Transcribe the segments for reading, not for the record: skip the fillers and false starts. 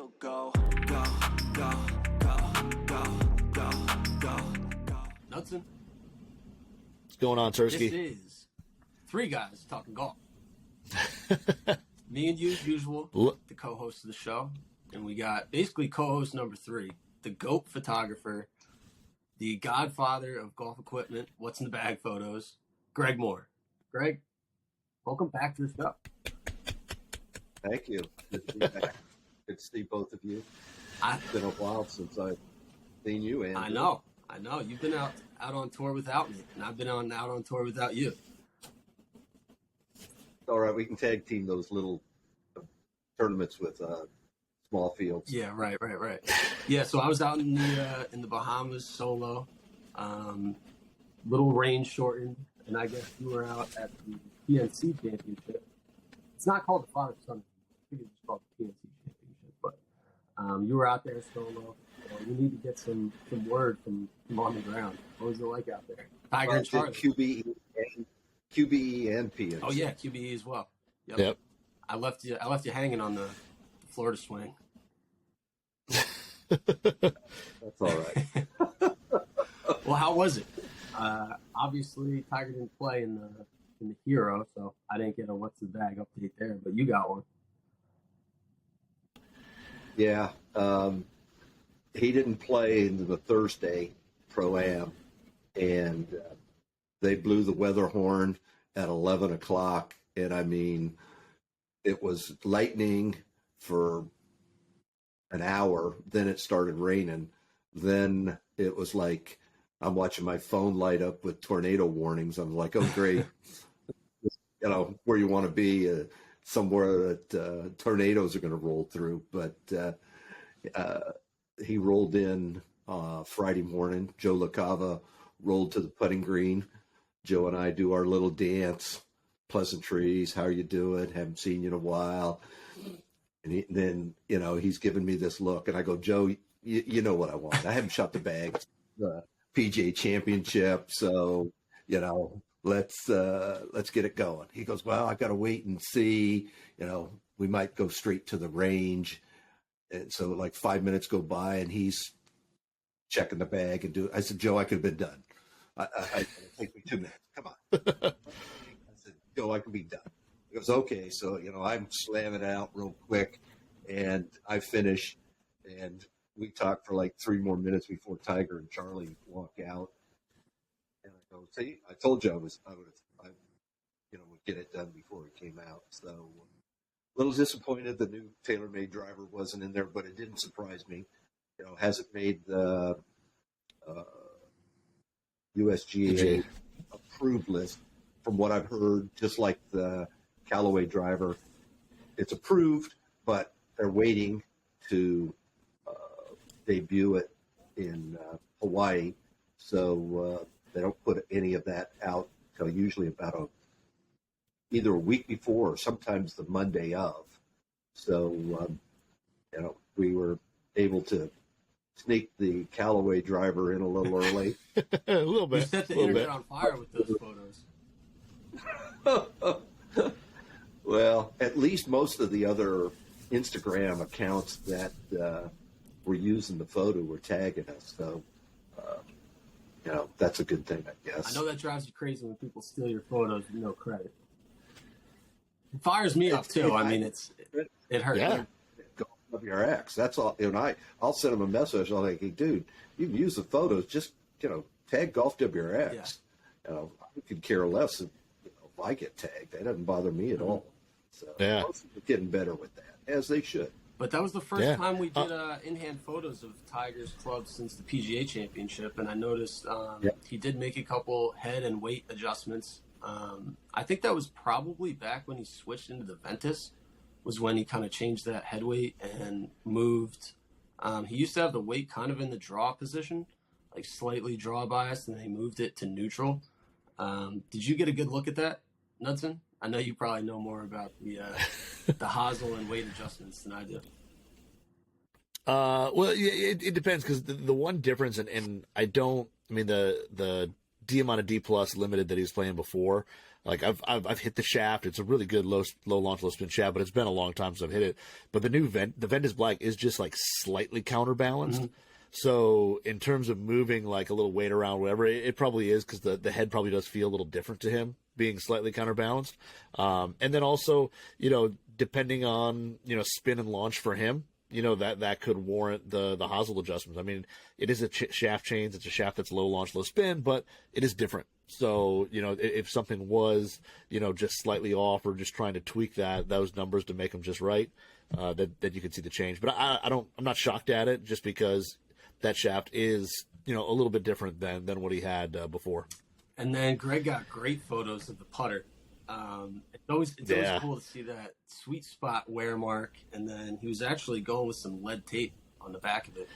Yo, go, go, go, go, go, go, go, go. Knudsen, What's going on, this Tursky? is three guys talking golf. Me and you, as usual, the co-host of the show. And we got basically co-host number three, the GOAT photographer, the godfather of golf equipment, what's in the bag photos, Greg Moore. Greg, welcome back to the show. Thank you. Good to be back. Good to see both of you. It's been a while since I've seen you, Andrew. I know. You've been out on tour without me, and I've been out on tour without you. All right, we can tag team those little tournaments with small fields. Yeah, right. Yeah, so I was out in the Bahamas solo, little range shortened, and I guess you were out at the PNC Championship. It's not called the Father Son. I think it's just called the PNC Championship, but you were out there solo. So you need to get some word from on the ground. What was it like out there? Tiger and Charlie. QBE and PNC. Oh yeah, QBE as well. Yep. I left you hanging on the Florida swing. That's all right. Well, how was it? Obviously, Tiger didn't play in the Hero, so I didn't get a what's the bag update there, but you got one. Yeah. He didn't play in the Thursday Pro-Am, and they blew the weather horn at 11 o'clock. And I mean, it was lightning for an hour. Then it started raining. Then it was like, I'm watching my phone light up with tornado warnings. I'm like, oh, great. Where you want to be, somewhere that tornadoes are going to roll through. But he rolled in Friday morning. Joe LaCava rolled to the putting green. Joe and I do our little dance, pleasantries. How are you doing? Haven't seen you in a while. And then, he's giving me this look. And I go, Joe, you know what I want. I haven't shot the bag. The PGA Championship. So, let's get it going. He goes, well, I got to wait and see. We might go straight to the range. And so like 5 minutes go by and he's checking the bag and I said, Joe, I could have been done. It take me 2 minutes. Come on. I said, Joe, I can be done. He goes, okay. So, I'm slamming out real quick and I finish and we talk for like 3 more minutes before Tiger and Charlie walk out. And I go, see, I told you I would get it done before it came out. So a little disappointed the new TaylorMade driver wasn't in there, but it didn't surprise me. Hasn't made the USGA approved list from what I've heard, just like the Callaway driver. It's approved, but they're waiting to debut it in Hawaii. So they don't put any of that out until usually about either a week before or sometimes the Monday of. So, we were able to sneak the Callaway driver in a little early. A little bit. You set the internet on fire with those photos. Well, at least most of the other Instagram accounts that were using the photo were tagging us. So, that's a good thing, I guess. I know that drives you crazy when people steal your photos with no credit. It fires me up too. It hurts. Yeah. GolfWRX. That's all. I'll send them a message. I'm like, hey, dude, you can use the photos. Just, tag GolfWRX. Yeah. I could care less if I get tagged. That doesn't bother me at all. So yeah, we're getting better with that, as they should. But that was the first time we did in-hand photos of Tiger's clubs since the PGA Championship, and I noticed he did make a couple head and weight adjustments. I think that was probably back when he switched into the Ventus, was when he kind of changed that head weight and moved. He used to have the weight kind of in the draw position, like slightly draw biased, and then he moved it to neutral. Did you get a good look at that, Knudsen? I know you probably know more about the hosel and weight adjustments than I do. Well, it depends because the one difference, and the D amount of D plus limited that he was playing before, Like I've hit the shaft. It's a really good low launch, low spin shaft, but it's been a long time since I've hit it. But the new the Ventus Black is just like slightly counterbalanced. So in terms of moving like a little weight around, whatever, it probably is because the head probably does feel a little different to him being slightly counterbalanced. And then also, depending on, spin and launch for him, that could warrant the hosel adjustments. I mean, it is a shaft change. It's a shaft that's low launch, low spin, but it is different. So, if something was, just slightly off or just trying to tweak those numbers to make them just right, that you could see the change. But I'm not shocked at it just because that shaft is, a little bit different than what he had before. And then Greg got great photos of the putter. It's always cool to see that sweet spot wear mark, and then he was actually going with some lead tape on the back of it.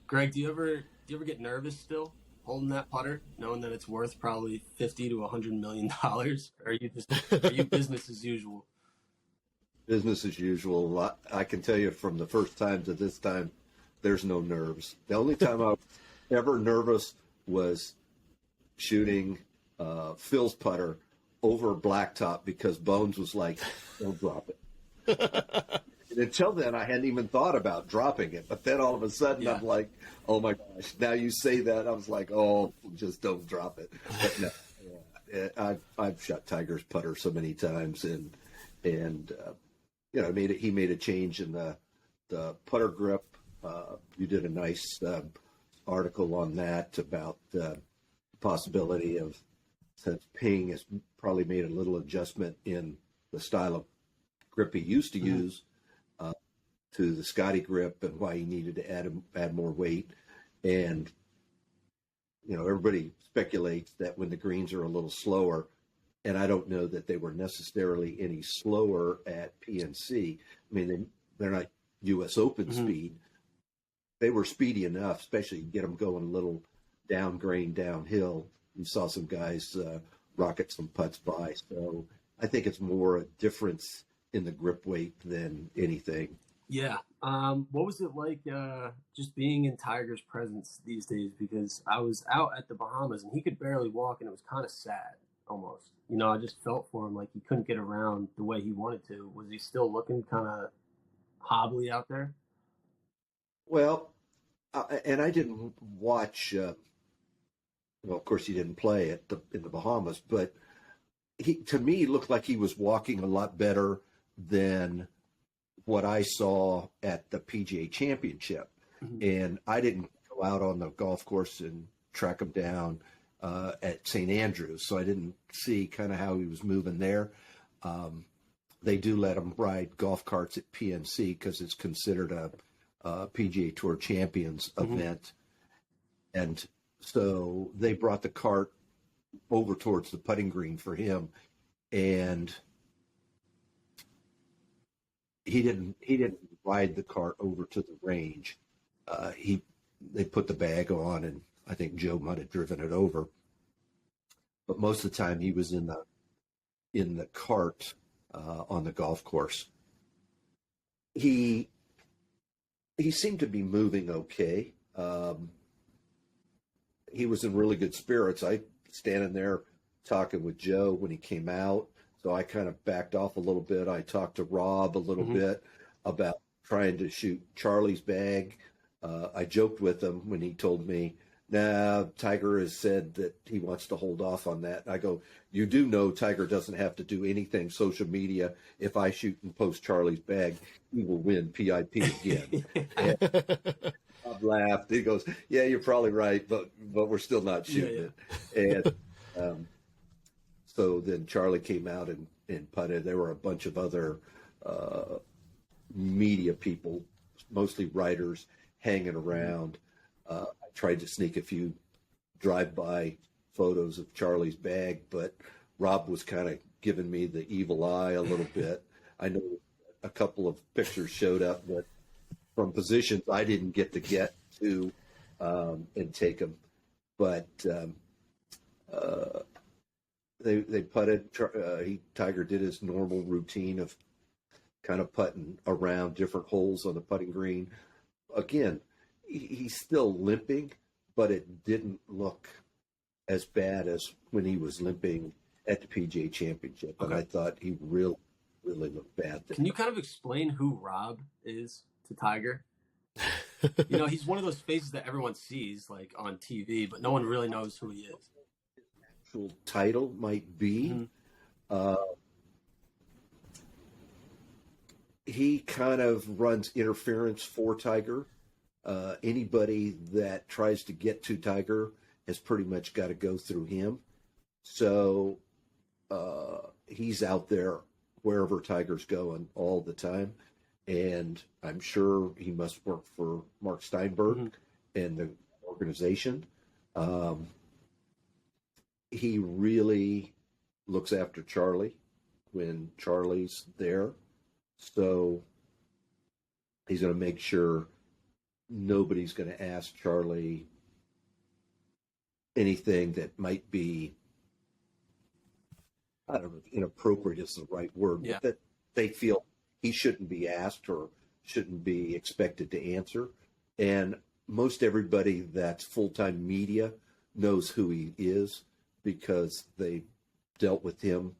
Greg, do you ever get nervous still holding that putter, knowing that it's worth probably $50 to $100 million? Or are you business as usual? Business as usual. I can tell you from the first time to this time, there's no nerves. The only time I was ever nervous was shooting Phil's putter over blacktop because Bones was like, "Don't drop it." And until then, I hadn't even thought about dropping it. But then all of a sudden, I'm like, "Oh my gosh!" Now you say that, I was like, "Oh, just don't drop it." But no, I've shot Tiger's putter so many times, and he made a change in the putter grip. You did a nice article on that about the possibility of, since Ping has probably made a little adjustment in the style of grip he used to use to the Scotty grip, and why he needed to add more weight. And everybody speculates that when the greens are a little slower, and I don't know that they were necessarily any slower at PNC. I mean, they're not U.S. Open speed. They were speedy enough, especially get them going a little down grain downhill. You saw some guys rocket some putts by. So I think it's more a difference in the grip weight than anything. Yeah. What was it like just being in Tiger's presence these days? Because I was out at the Bahamas and he could barely walk, and it was kind of sad almost. I just felt for him like he couldn't get around the way he wanted to. Was he still looking kind of hobbly out there? Well, and I didn't watch. Well, of course, he didn't play in the Bahamas, but to me, looked like he was walking a lot better than what I saw at the PGA Championship. And I didn't go out on the golf course and track him down at St. Andrews, so I didn't see kind of how he was moving there. They do let him ride golf carts at PNC because it's considered a PGA Tour Champions event. And so they brought the cart over towards the putting green for him, and he didn't ride the cart over to the range. They put the bag on, and I think Joe might have driven it over. But most of the time he was in the cart on the golf course. He seemed to be moving okay. He was in really good spirits. I standing there talking with Joe when he came out, so I kind of backed off a little bit. I talked to Rob a little bit about trying to shoot Charlie's bag. I joked with him when he told me, "Nah, Tiger has said that he wants to hold off on that." I go, "You do know Tiger doesn't have to do anything social media. If I shoot and post Charlie's bag, he will win PIP again." And Bob laughed. He goes, "Yeah, you're probably right, but we're still not shooting it." And so then Charlie came out and putted. There were a bunch of other media people, mostly writers, hanging around. I tried to sneak a few drive-by photos of Charlie's bag, but Rob was kind of giving me the evil eye a little bit. I know a couple of pictures showed up, but from positions I didn't get to and take them. But they putted. Tiger did his normal routine of kind of putting around different holes on the putting green. Again, he's still limping, but it didn't look as bad as when he was limping at the PGA Championship, and I thought he really, really looked bad there. Can you kind of explain who Rob is to Tiger? He's one of those faces that everyone sees like on TV, but no one really knows who he is. Actual title might be. He kind of runs interference for Tiger. Anybody that tries to get to Tiger has pretty much got to go through him. So he's out there wherever Tiger's going all the time. And I'm sure he must work for Mark Steinberg and the organization. He really looks after Charlie when Charlie's there. So he's going to make sure nobody's going to ask Charlie anything that might be, I don't know if inappropriate is the right word, but that they feel he shouldn't be asked or shouldn't be expected to answer. And most everybody that's full-time media knows who he is because they dealt with him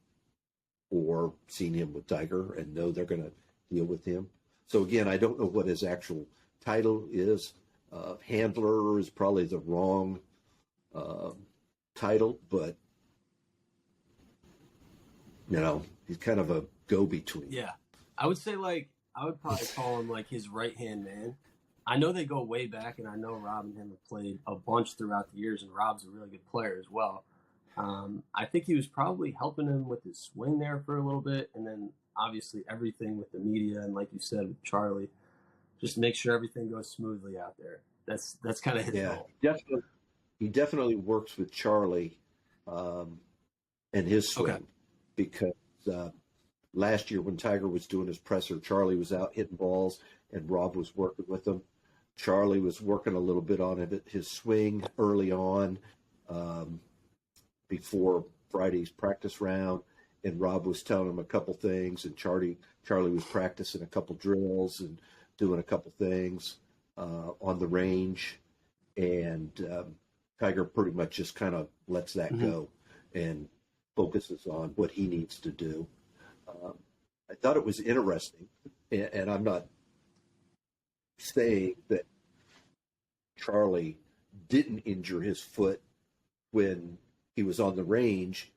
or seen him with Tiger and know they're going to deal with him. So again, I don't know what his actual title is. Handler is probably the wrong title, but he's kind of a go-between. Yeah. I would say I would probably call him like his right-hand man. I know they go way back, and I know Rob and him have played a bunch throughout the years, and Rob's a really good player as well. I think he was probably helping him with his swing there for a little bit, and then obviously everything with the media and, like you said, with Charlie, just make sure everything goes smoothly out there. That's kind of his role. He definitely works with Charlie and his swing because last year when Tiger was doing his presser, Charlie was out hitting balls and Rob was working with him. Charlie was working a little bit on his swing early on before Friday's practice round, and Rob was telling him a couple things, and Charlie was practicing a couple drills and doing a couple things on the range, and Tiger pretty much just kind of lets that go and focuses on what he needs to do. I thought it was interesting, and I'm not saying that Charlie didn't injure his foot when he was on the range,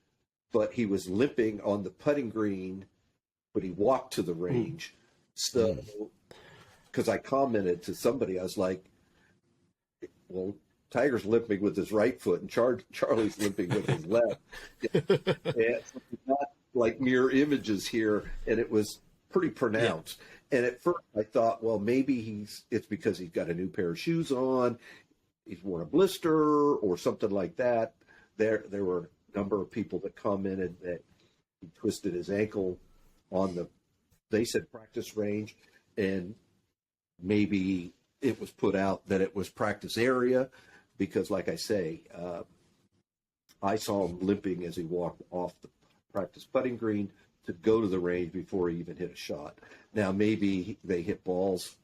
but he was limping on the putting green when he walked to the range. So, because I commented to somebody, I was like, well, Tiger's limping with his right foot and Charlie's limping with his left. And it's not like mirror images here, and it was pretty pronounced. And at first I thought, well, maybe it's because he's got a new pair of shoes on, he's worn a blister or something like that. There were a number of people that commented that he twisted his ankle on they said practice range, and maybe it was put out that it was practice area because, like I say, I saw him limping as he walked off the practice putting green to go to the range before he even hit a shot. Now, maybe they hit balls,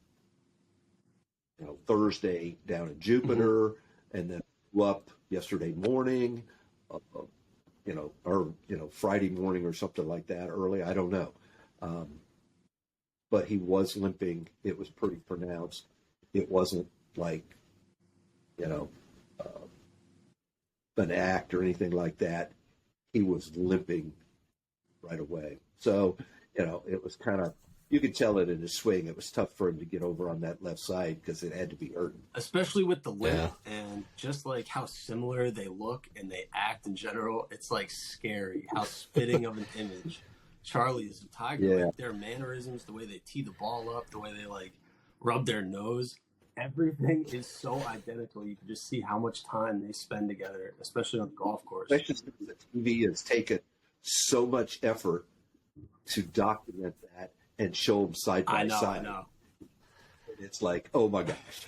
Thursday down in Jupiter, and then up yesterday morning, or Friday morning or something like that early. I don't know. But he was limping. It was pretty pronounced. It wasn't like, an act or anything like that. He was limping right away. So, it was kind of, you could tell it in his swing. It was tough for him to get over on that left side because it had to be hurting. Especially with the limp and just like how similar they look and they act in general. It's like scary how spitting of an image Charlie is to Tiger. Yeah. Like their mannerisms, the way they tee the ball up, the way they like rub their nose. Everything is so identical. You can just see how much time they spend together, especially on the golf course. Especially since the TV has taken so much effort to document that and show them side by side. I know. It's like, oh my gosh.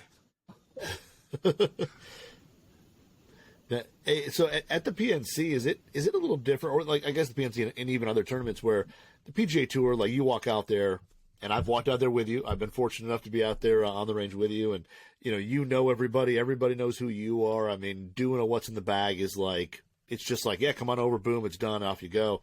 So at the PNC, is it a little different, or like I guess the PNC and even other tournaments where the PGA Tour, like you walk out there, and I've walked out there with you. I've been fortunate enough to be out there on the range with you, and everybody knows who you are. I mean, doing a what's in the bag is like it's just like, yeah, come on over, boom, it's done, off you go.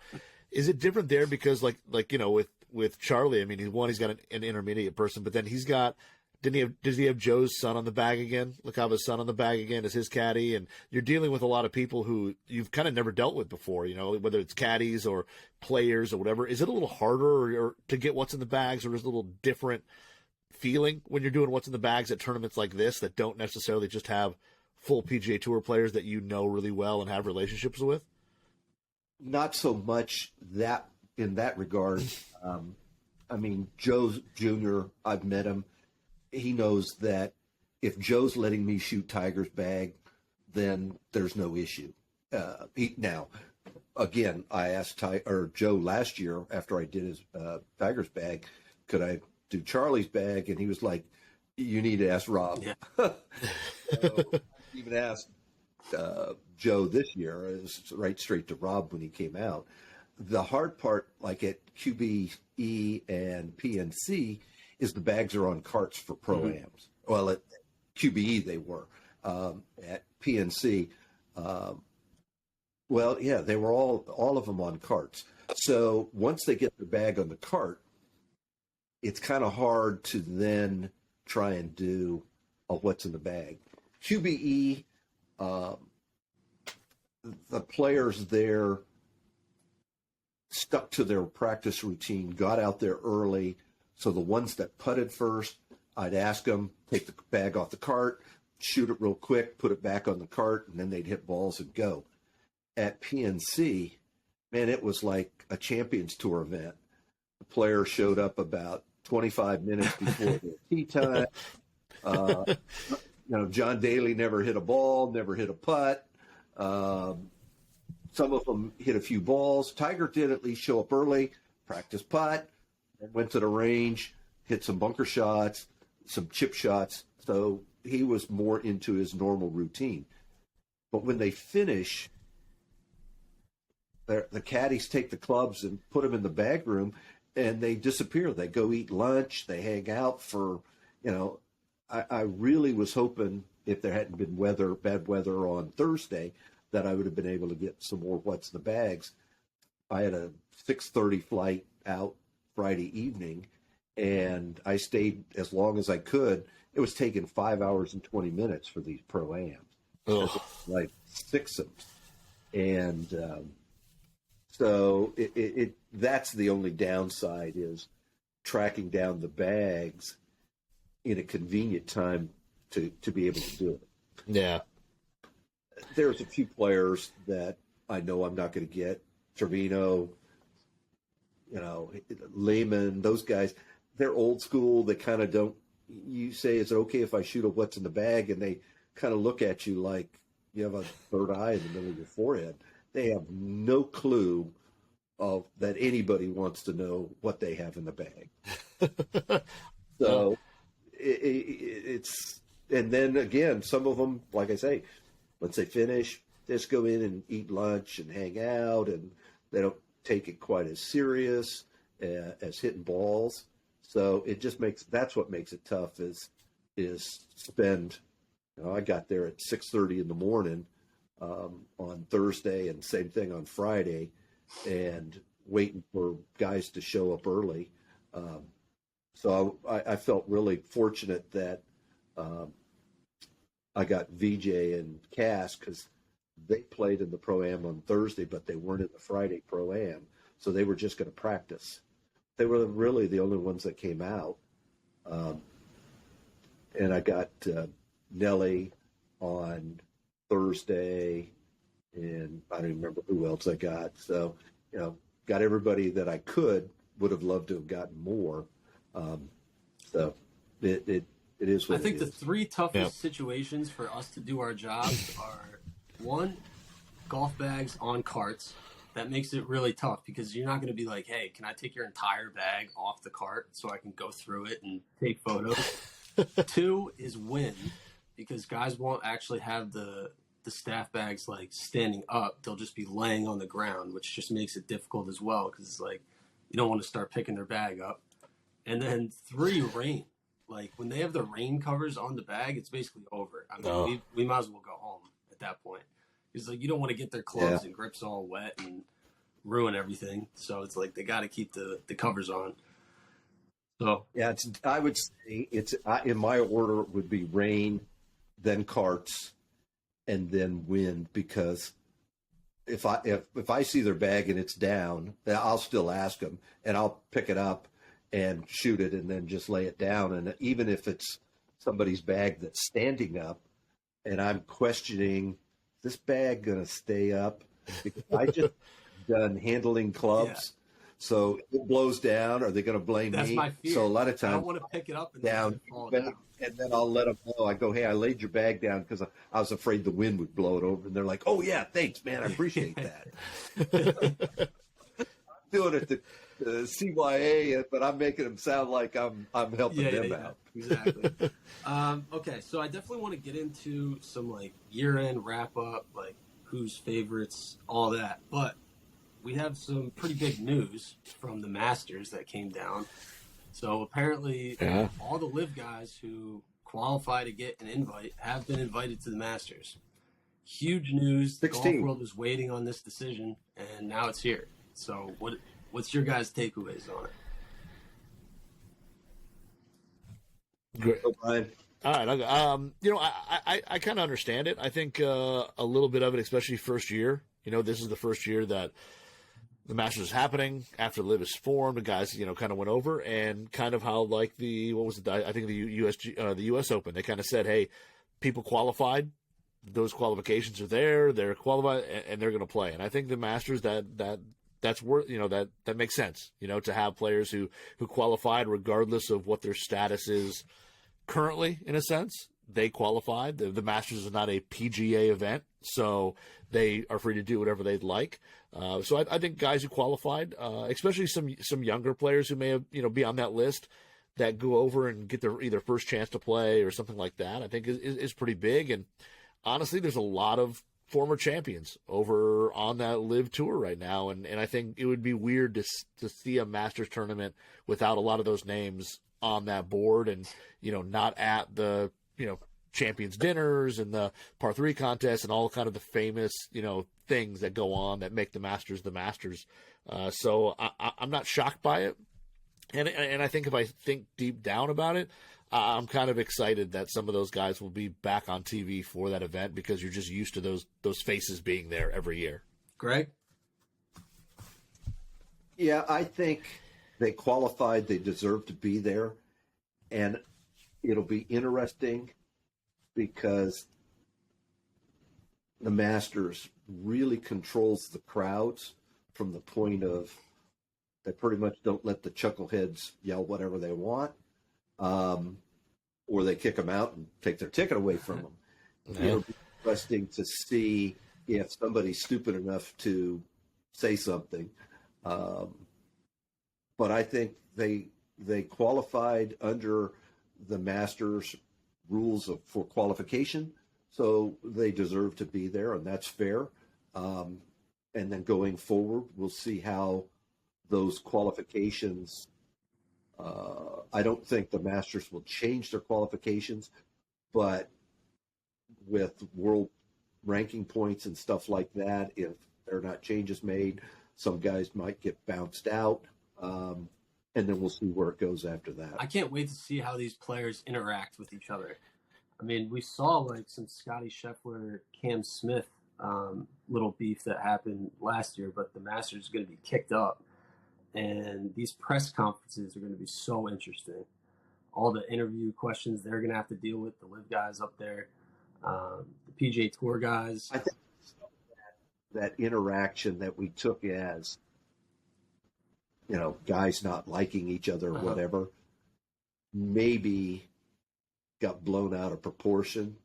Is it different there because like you know with Charlie? I mean, he's got an intermediate person, but then he's got. Does he have Joe's son on the bag again? Lacava's son on the bag again as his caddy, and you're dealing with a lot of people who you've kind of never dealt with before. You know, whether it's caddies or players or whatever. Is it a little harder or to get what's in the bags, or is it a little different feeling when you're doing what's in the bags at tournaments like this that don't necessarily just have full PGA Tour players that you know really well and have relationships with? Not so much that in that regard. I mean, Joe Jr., I've met him. He knows that if Joe's letting me shoot Tiger's bag, then there's no issue. Now, again, I asked Joe last year after I did his Tiger's bag, could I do Charlie's bag? And he was like, you need to ask Rob. Yeah. So I even asked Joe this year, it was right straight to Rob when he came out. The hard part, like at QBE and PNC, is the bags are on carts for pro-ams. Well, at QBE they were. At PNC, well, yeah, they were all of them on carts. So once they get their bag on the cart, it's kind of hard to then try and do what's in the bag. QBE, the players there stuck to their practice routine, got out there early. So the ones that putted first, I'd ask them, take the bag off the cart, shoot it real quick, put it back on the cart, and then they'd hit balls and go. At PNC, man, it was like a Champions Tour event. The players showed up about 25 minutes before their tee time. John Daly never hit a ball, never hit a putt. Some of them hit a few balls. Tiger did at least show up early, practice putt, and went to the range, hit some bunker shots, some chip shots. So he was more into his normal routine. But when they finish, the caddies take the clubs and put them in the bag room, and they disappear. They go eat lunch. They hang out for, I really was hoping if there hadn't been bad weather on Thursday, that I would have been able to get some more what's in the bags. I had a 6:30 flight out Friday evening, and I stayed as long as I could. It was taking 5 hours and 20 minutes for these pro-ams, like 6 of them. And so that's the only downside is tracking down the bags in a convenient time to be able to do it. Yeah. There's a few players that I know I'm not going to get. Trevino, Lehman, those guys, they're old school. They kind of don't, you say, is it okay if I shoot a what's in the bag? And they kind of look at you like you have a third eye in the middle of your forehead. They have no clue that anybody wants to know what they have in the bag. So it's, and then again, some of them, like I say, once they finish, just go in and eat lunch and hang out, and they don't take it quite as serious as hitting balls. So it just that's what makes it tough is spend, I got there at 6:30 in the morning on Thursday, and same thing on Friday, and waiting for guys to show up early. So I felt really fortunate that I got VJ and Cass because they played in the Pro-Am on Thursday, but they weren't in the Friday Pro-Am. So they were just going to practice. They were really the only ones that came out. And I got Nelly on Thursday, and I don't even remember who else I got. So, got everybody that I would have loved to have gotten more. So it is what I think it the is. 3 toughest situations for us to do our jobs are, 1, golf bags on carts. That makes it really tough because you're not going to be like, hey, can I take your entire bag off the cart so I can go through it and take photos? 2 is wind, because guys won't actually have the staff bags like standing up. They'll just be laying on the ground, which just makes it difficult as well because it's like you don't want to start picking their bag up. And then 3, rain. Like when they have the rain covers on the bag, it's basically over. I mean, we might as well go home at that point Because like you don't want to get their clubs and grips all wet and ruin everything. So it's like they got to keep the covers on. So yeah, I would say in my order it would be rain, then carts, and then wind, because if I see their bag and it's down, then I'll still ask them and I'll pick it up and shoot it and then just lay it down. And even if it's somebody's bag that's standing up and I'm questioning, is this bag going to stay up? Because I just done handling clubs. Yeah. So if it blows down, are they going to blame That's me? My fear. So a lot of times I don't want to pick it up and down, fall down. And then I'll let them know. I go, hey, I laid your bag down because I was afraid the wind would blow it over. And they're like, oh, yeah, thanks, man. I appreciate that. I'm doing it to CYA, but I'm making them sound like I'm helping them out. Exactly. Okay, so I definitely want to get into some like year-end wrap-up, like who's favorites, all that. But we have some pretty big news from the Masters that came down. So apparently all the LIV guys who qualify to get an invite have been invited to the Masters. Huge news. 16. The golf world was waiting on this decision, and now it's here. So what's your guys' takeaways on it? Great. Brian. All right. I kind of understand it. I think a little bit of it, especially first year. This is the first year that the Masters is happening after LIV is formed. The guys, kind of went over, and kind of how like the U.S. Open. They kind of said, hey, people qualified. Those qualifications are there. They're qualified, and they're going to play. And I think the Masters that's worth, that makes sense, to have players who qualified regardless of what their status is currently, in a sense. They qualified. The Masters is not a PGA event, so they are free to do whatever they'd like. So I think guys who qualified, especially some younger players who may have, be on that list that go over and get their either first chance to play or something like that, I think is pretty big. And honestly, there's a lot of former champions over on that LIV tour right now. And I think it would be weird to see a Masters tournament without a lot of those names on that board and, not at the, champions dinners and the par 3 contests and all kind of the famous, things that go on that make the Masters the Masters. So I'm not shocked by it. And I think if I think deep down about it, I'm kind of excited that some of those guys will be back on TV for that event because you're just used to those faces being there every year. Greg? Yeah, I think they qualified. They deserve to be there. And it'll be interesting because the Masters really controls the crowds from the point of they pretty much don't let the chuckleheads yell whatever they want, or they kick them out and take their ticket away from them. Yeah. It'll be interesting to see if somebody's stupid enough to say something. But I think they qualified under the Masters rules for qualification, so they deserve to be there, and that's fair. And then going forward, we'll see how those qualifications. I don't think the Masters will change their qualifications, but with world ranking points and stuff like that, if there are not changes made, some guys might get bounced out. And then we'll see where it goes after that. I can't wait to see how these players interact with each other. I mean, we saw like some Scotty Scheffler, Cam Smith little beef that happened last year, but the Masters is going to be kicked up. And these press conferences are going to be so interesting. All the interview questions they're going to have to deal with, the LIV guys up there, the PGA Tour guys. I think that interaction that we took as, guys not liking each other or whatever, maybe got blown out of proportion.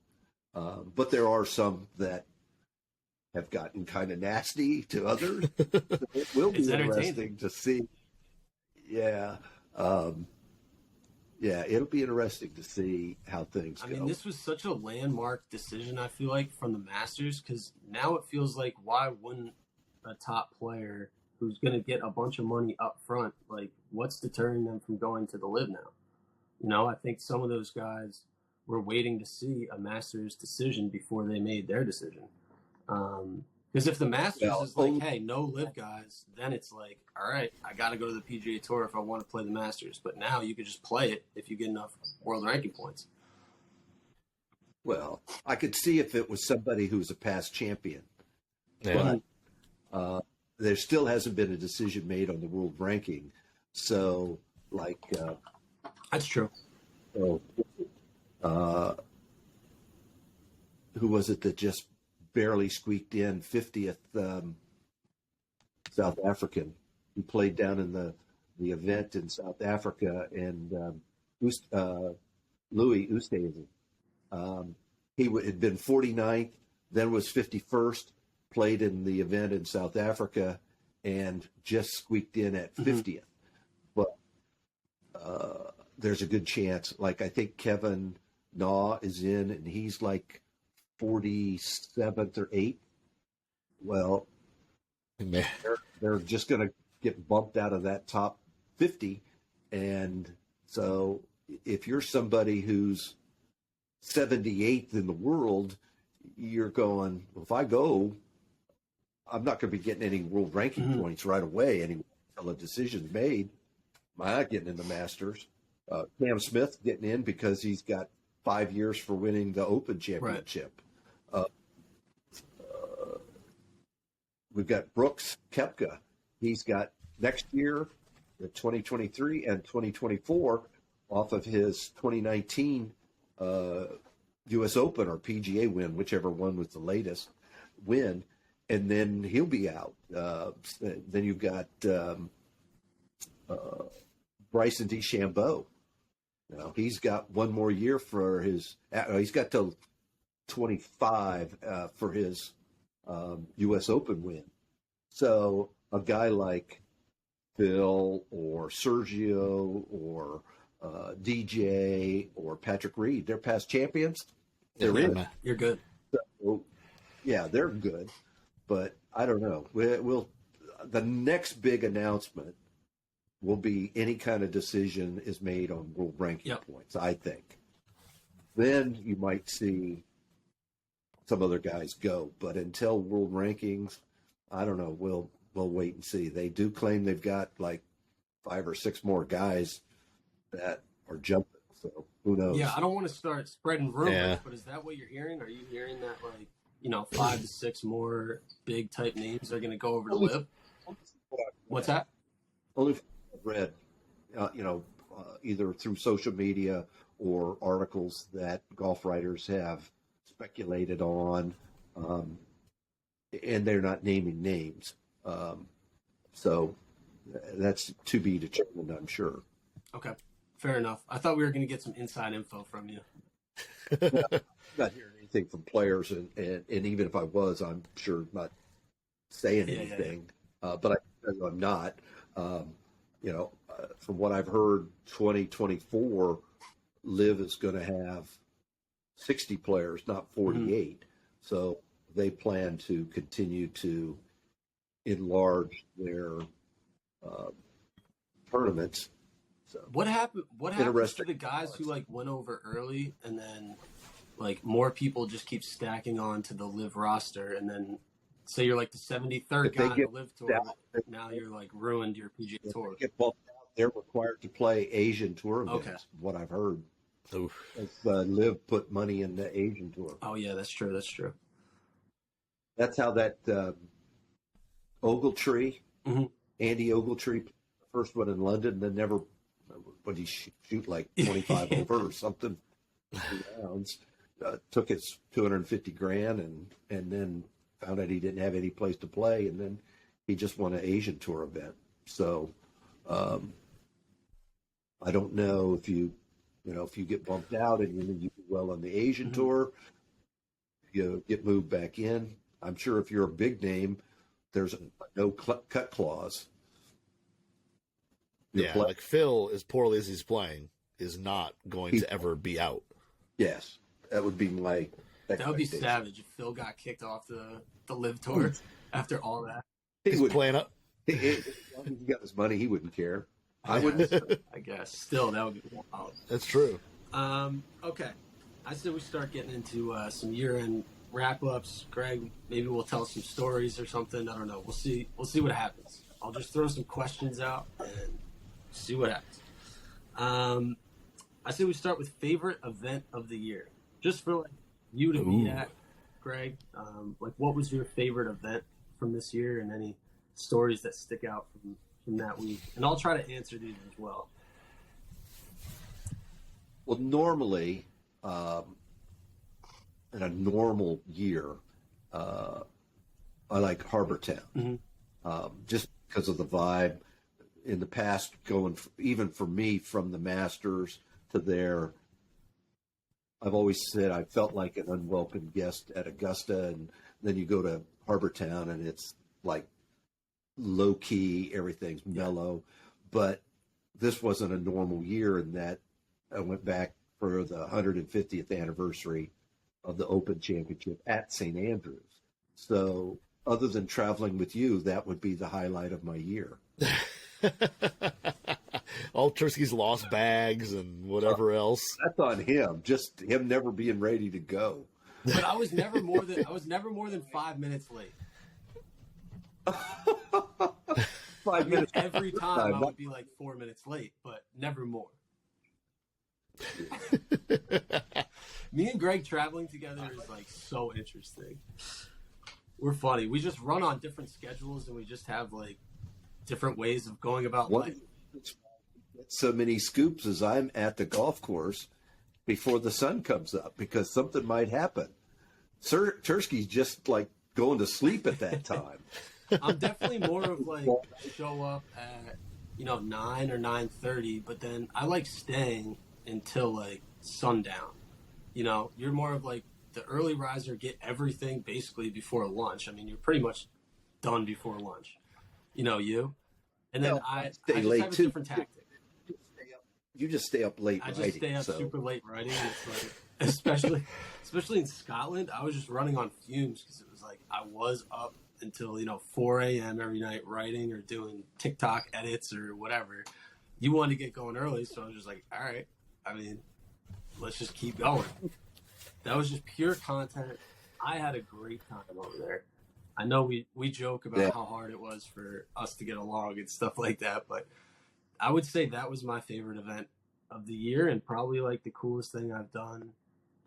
But there are some that have gotten kind of nasty to others. It will be interesting to see. Yeah. It'll be interesting to see how things go. I mean, this was such a landmark decision, I feel like, from the Masters, because now it feels like, why wouldn't a top player who's going to get a bunch of money up front, like, what's deterring them from going to the LIV now? I think some of those guys were waiting to see a Masters decision before they made their decision. Because if the Masters Well, is like, hey, no live guys, then it's like, all right, I got to go to the PGA Tour if I want to play the Masters. But now you could just play it if you get enough world ranking points. Well, I could see if it was somebody who's a past champion, Yeah. but there still hasn't been a decision made on the world ranking. So, like, That's true. so, uh, who was it that just barely squeaked in 50th South African? He played down in the event in South Africa, and Louis Oosthuizen. He had been 49th, then was 51st, played in the event in South Africa, and just squeaked in at 50th. But there's a good chance. Like, I think Kevin Na is in, and he's like 47th or 8th. Well, Man. they're just going to get bumped out of that top 50. And so if you're somebody who's 78th in the world, you're going, well, if I go, I'm not going to be getting any world ranking points right away anyway until a decision's made. I'm not getting in the Masters. Cam Smith getting in because he's got 5 years for winning the Open Championship. We've got Brooks Koepka. He's got next year, 2023 and 2024, off of his 2019 U.S. Open or PGA win, whichever one was the latest win, and then he'll be out. Then you've got Bryson DeChambeau. Now, he's got one more year for his. He's got till 25 for his U.S. Open win. So a guy like Phil or Sergio or DJ or Patrick Reed, they're past champions. They're in. You're good. So, yeah, they're good, but I don't know. We'll the next big announcement will be any kind of decision is made on world ranking points, I think. Then you might see some other guys go, but until world rankings, I don't know. We'll wait and see. They do claim they've got like 5 or 6 more guys that are jumping, so who knows? Yeah, I don't want to start spreading rumors, but is that what you're hearing? Are you hearing that, like, 5 to 6 more big type names are going to go over to live? What's that? Only I've read, either through social media or articles that golf writers have speculated on, and they're not naming names. So that's to be determined, I'm sure. Okay, fair enough. I thought we were going to get some inside info from you. I'm not hearing anything from players, and even if I was, I'm sure not saying anything. But I'm not. From what I've heard, 2024 Live is going to have 60 players, not 48. So they plan to continue to enlarge their tournaments. So what happens to the guys who went over early and then more people just keep stacking on to the Live roster, and then say you're like the 73rd guy on the Live Tour, now you're ruined your PGA Tour. Get bumped out, they're required to play Asian Tour events, what I've heard. Live put money in the Asian Tour. Oh yeah, that's true. That's how that Ogletree, Andy Ogletree, first one in London, then never, what did he shoot like 25 over or something? Rounds. Took his $250,000 and then found out he didn't have any place to play, and then he just won an Asian Tour event. So I don't know if you get bumped out and you do well on the Asian Tour, you get moved back in. I'm sure if you're a big name, there's a no cut clause. Like Phil, as poorly as he's playing, is not going to ever be out. Yes, that would be my. That would be savage if Phil got kicked off the Live Tour after all that. He's playing up. As long as he got his money, he wouldn't care. I wouldn't. I guess. Still, that would be wild. That's true. Okay. I said we start getting into some year-end wrap ups. Greg, maybe we'll tell some stories or something. I don't know. We'll see. We'll see what happens. I'll just throw some questions out and see what happens. I say we start with favorite event of the year, just for like you to be at, Greg. Like, what was your favorite event from this year, and any stories that stick out from that week? And I'll try to answer these as well. Well, normally, in a normal year, I like Harbortown, just because of the vibe. In the past, even for me, from the Masters to there, I've always said I felt like an unwelcome guest at Augusta, and then you go to Harbortown, and it's like low key, everything's mellow. But this wasn't a normal year in that I went back for the 150th anniversary of the Open Championship at St. Andrews. So other than traveling with you, that would be the highlight of my year. All Tursky's lost bags and whatever else. That's on him. Just him never being ready to go. But I was never more than 5 minutes late. 5 minutes Every time I would be like 4 minutes late, but never more. Me and Greg traveling together is like so interesting. We're funny. We just run on different schedules, and we just have like different ways of going about life. So many scoops as I'm at the golf course before the sun comes up, because something might happen. Tursky's just like going to sleep at that time. I'm definitely more of like show up at 9 or 9:30, but then I like staying until like sundown. You're more of like the early riser, get everything basically before lunch. I mean, you're pretty much done before lunch. You. And then I just late have a too. different tactic. You just stay up late. I just stay up super late writing. It's like, especially in Scotland, I was just running on fumes, because it was like I was up until 4 a.m. every night writing or doing TikTok edits or whatever. You wanted to get going early, so I was just like, all right. I mean, let's just keep going. That was just pure content. I had a great time over there. I know we joke about how hard it was for us to get along and stuff like that, but I would say that was my favorite event of the year, and probably like the coolest thing I've done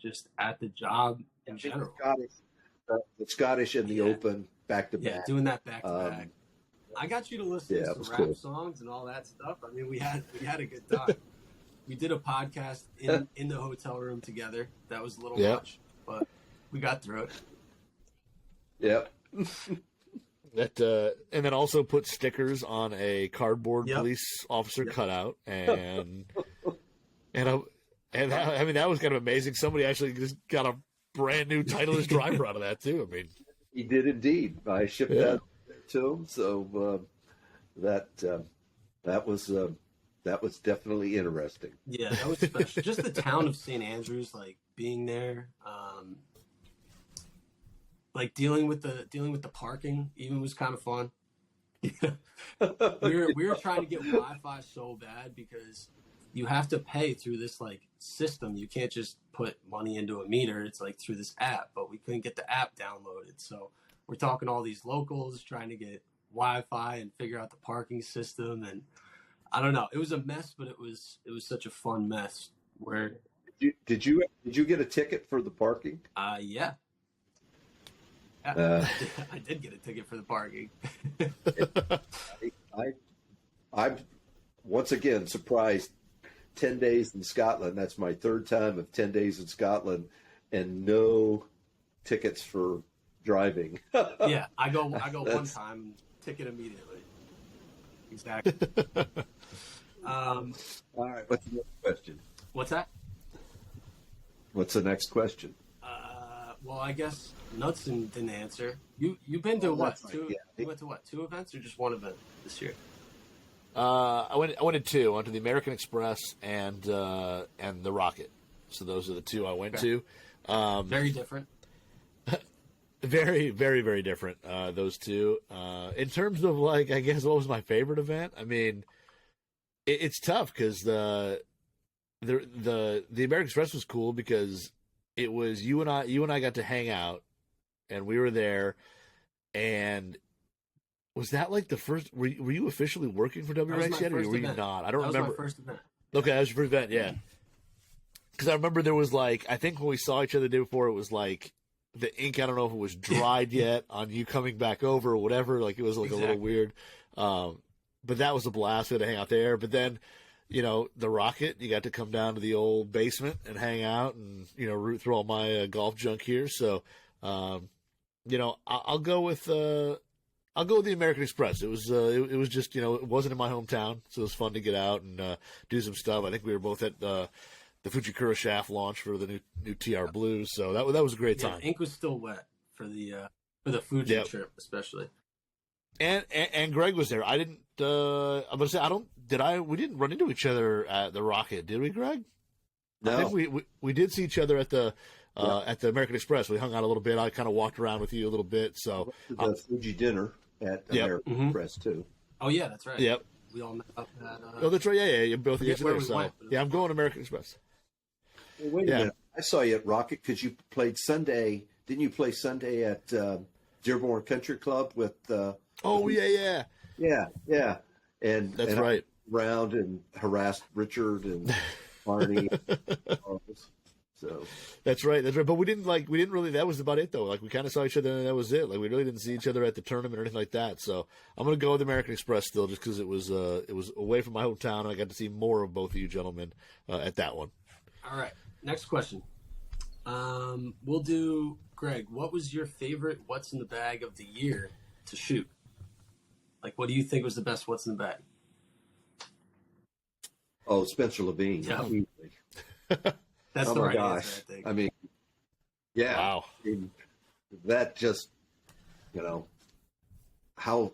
just at the job in general. The Scottish and the Open back to back. Yeah, doing that back to back. I got you to listen to some rap songs and all that stuff. I mean, we had a good time. We did a podcast in the hotel room together. That was a little much, but we got through it. Yep. That and then also put stickers on a cardboard police officer cutout, and that was kind of amazing. Somebody actually just got a brand new Titleist driver out of that too. I mean, he did indeed. I shipped that to him, so that was definitely interesting. Yeah, that was special. Just the town of St. Andrews, like being there. Like dealing with the parking even was kind of fun. we were trying to get Wi-Fi so bad, because you have to pay through this like system. You can't just put money into a meter. It's like through this app, but we couldn't get the app downloaded. So we're talking to all these locals trying to get Wi-Fi and figure out the parking system. And I don't know, it was a mess, but it was such a fun mess. Where did you get a ticket for the parking? Yeah. I did get a ticket for the parking. I'm once again surprised. 10 days in Scotland. That's my third time of 10 days in Scotland, and no tickets for driving. Yeah, I go one time, ticket immediately. Exactly. All right. What's the next question? What's that? What's the next question? Well, I guess Knudsen didn't answer. You've been to what? Two? Yeah. You went to what? 2 events or just 1 event this year? I went to 2. I went to the American Express and the Rocket. So those are the 2 I went to. Very different. Very, very, very different. Those 2. In terms of like, I guess what was my favorite event? I mean, it's tough because the American Express was cool because it was you and I got to hang out and we were there. And was that like the first? Were you officially working for WRX yet, or were you not? I don't remember. That was my first event. Okay, that was your first event, yeah. Because I remember there was like, I think when we saw each other the day before, it was like the ink. I don't know if it was dried yet on you coming back over or whatever. Like it was like a little weird. But that was a blast. We had to hang out there. But then, the Rocket, you got to come down to the old basement and hang out and, root through all my golf junk here. So, I'll go with the American Express. It was just, it wasn't in my hometown. So it was fun to get out and do some stuff. I think we were both at the Fujikura shaft launch for the new TR Blues. So that was a great time. Ink was still wet for the Fuji trip, especially. And Greg was there. I didn't. I'm gonna say I don't. We didn't run into each other at the Rocket, did we, Greg? No. I think we did see each other at the American Express. We hung out a little bit. I kind of walked around with you a little bit. So the Fuji dinner at American Express too. Oh yeah, that's right. Yep. We all met up at. Oh, that's right. Yeah. You both get there. So went, yeah, I'm going to American Express. Well, wait a minute. I saw you at Rocket because you played Sunday. Didn't you play Sunday at Dearborn Country Club with? Oh yeah. And that's right. Round and harassed Richard and Barney. So that's right. But we didn't really. That was about it though. Like we kind of saw each other and that was it. Like we really didn't see each other at the tournament or anything like that. So I'm gonna go with American Express still, just because it was away from my hometown and I got to see more of both of you gentlemen at that one. All right. Next question. We'll do Greg. What was your favorite What's in the Bag of the year to shoot? Like, what do you think was the best What's in the Bag? Oh, Spencer Levine. Yeah. That's oh the my right gosh. answer, I think. I mean, yeah. Wow. I mean, that just, how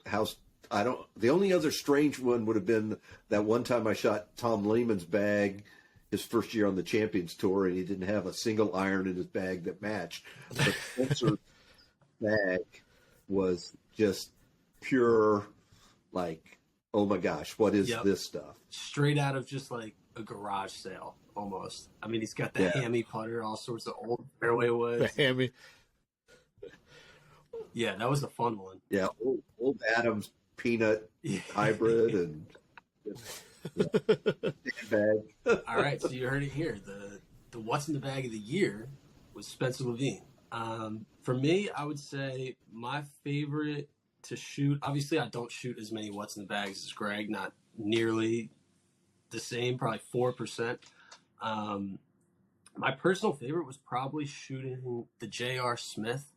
I don't. The only other strange one would have been that one time I shot Tom Lehman's bag his first year on the Champions Tour, and he didn't have a single iron in his bag that matched. But Spencer's bag was just pure, like, oh my gosh, what is this stuff? Straight out of just like a garage sale, almost. I mean, he's got the hammy putter, all sorts of old fairway woods. The hammy. Yeah, that was a fun one. Yeah, old Adams peanut hybrid and bag. All right, so you heard it here. The What's in the Bag of the year was Spencer Levine. For me, I would say my favorite to shoot. Obviously, I don't shoot as many What's in the Bags as Greg. Not nearly the same, probably 4%. My personal favorite was probably shooting the J.R. Smith